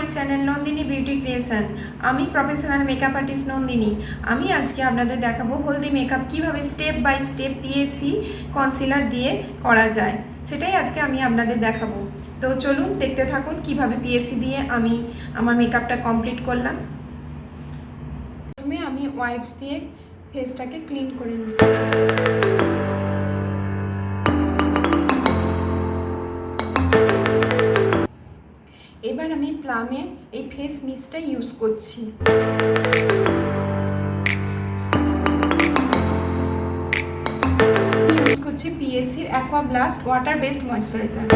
মাই channel Nandini beauty creation. আমি professional makeup artist Nandini. আমি আজকে আপনাদের দেখাবো হলদি মেকআপ কিভাবে step by step PAC concealer দিয়ে করা যায়, সেটাই আজকে আমি আপনাদের দেখাবো। তো চলুন দেখতে থাকুন কিভাবে পিএসি দিয়ে আমি আমার মেকআপটা কমপ্লিট করলাম। প্রথমে আমি ওয়াইপস দিয়ে ফেসটাকে ক্লিন করে নিচ্ছি। এবার আমি প্লামের এই ফেস মিস্টটা ইউজ করছি। ইউজ করছি পিএসির aqua blast water based moisturiser.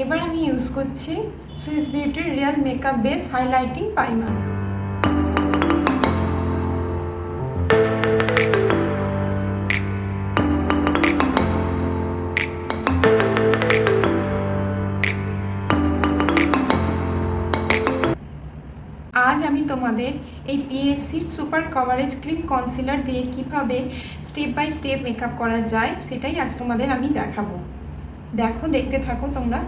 এবার আমি ইউজ করছি সুইস বিউটির real makeup base highlighting primer. আজ আমি তোমাদের এই পিএসির সুপার কভারেজ ক্রিম কনসিলার দিয়ে কিভাবে স্টেপ বাই স্টেপ মেকআপ করা যায় সেটাই আজ তোমাদের আমি দেখাবো। দেখো, দেখতে থাকো তোমরা।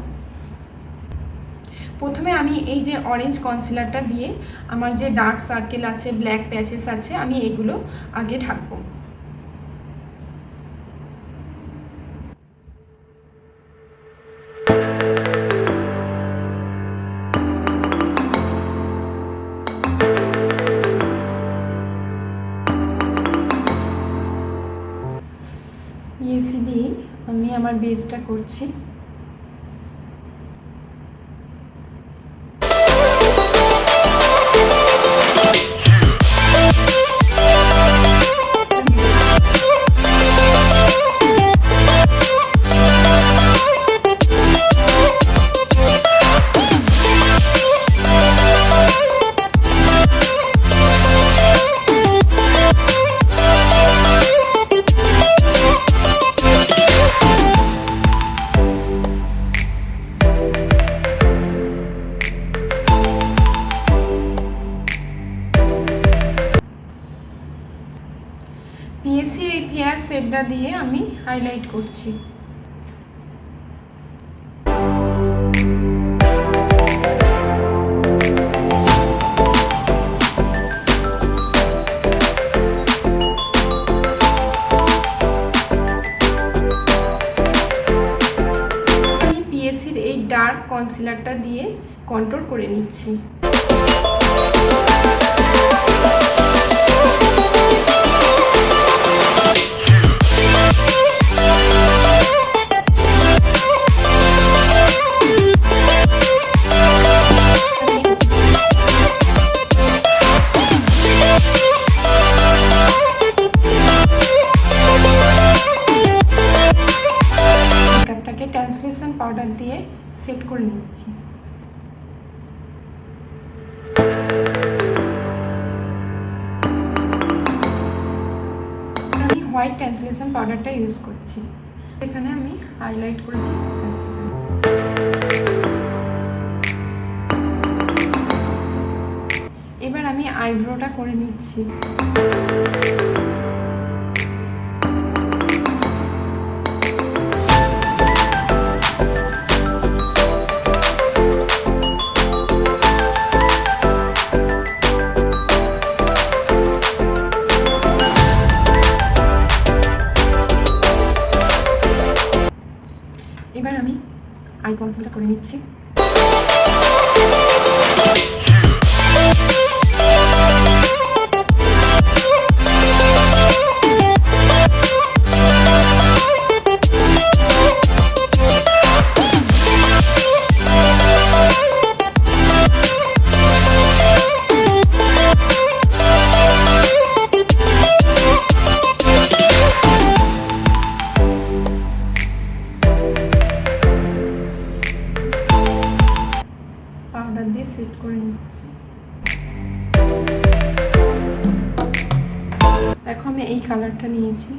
প্রথমে আমি এই যে অরেঞ্জ কনসিলারটা দিয়ে আমার যে ডার্ক সার্কেল আছে, ব্ল্যাক প্যাচেস আছে, আমি এগুলো আগে ঢাকবো। পিএসি দিয়ে আমি আমার বেসটা করছি। পিএসির এই ফেয়ার শেডটা দিয়ে আমি হাইলাইট করছি। আমি পিএসির এই ডার্ক কনসিলারটা দিয়ে কন্ট্রোল করে নিচ্ছি। ট্রান্সলেশন পাউডার দিয়ে সেট করে নিচ্ছি। আমি হোয়াইট ট্রান্সলেশন পাউডারটা ইউজ করছি। এখানে আমি হাইলাইট করেছি। এবার আমি আইব্রোটা করে নিচ্ছি। এবার আমি আই কনসিলার করে নিচ্ছি। পাউডার দিয়ে সেট করে নিচ্ছি। দেখো, আমি এই কালারটা নিয়েছি।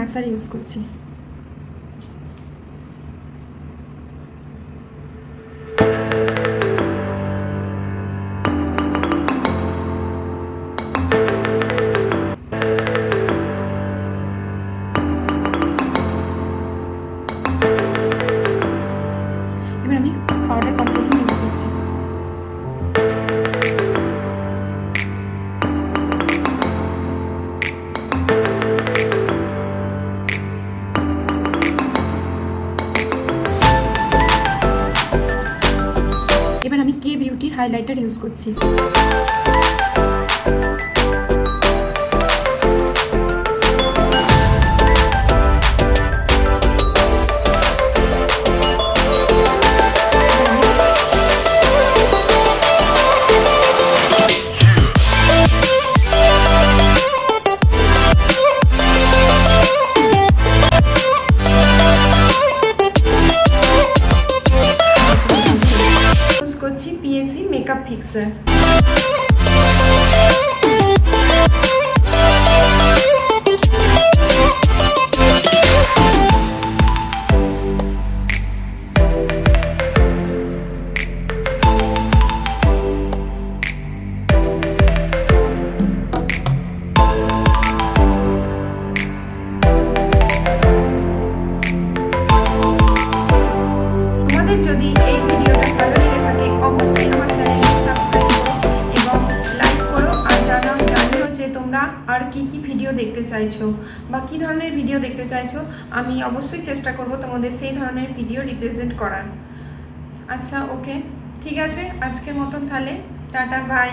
ব্লাশার ইউজ করছি। এবার আমি পাউডার কন্ট্রোলিং ইউজ করছি। এবার আমি কে বিউটির হাইলাইটার ইউজ করছি। করছি পিএসি মেকআপ ফিক্সার। তোমাদের যদি এই ভিডিওটা ভালো লেগে থাকে অবশ্যই আমার চ্যানেলটি সাবস্ক্রাইব করো এবং লাইক করো, আর জানিও যে তোমরা আর কি ভিডিও দেখতে চাইছো বা কী ধরনের ভিডিও দেখতে চাইছো। আমি অবশ্যই চেষ্টা করব তোমাদের সেই ধরনের ভিডিও রিপ্রেজেন্ট করার। আচ্ছা, ওকে, ঠিক আছে, আজকের মতন তাহলে টাটা, বাই।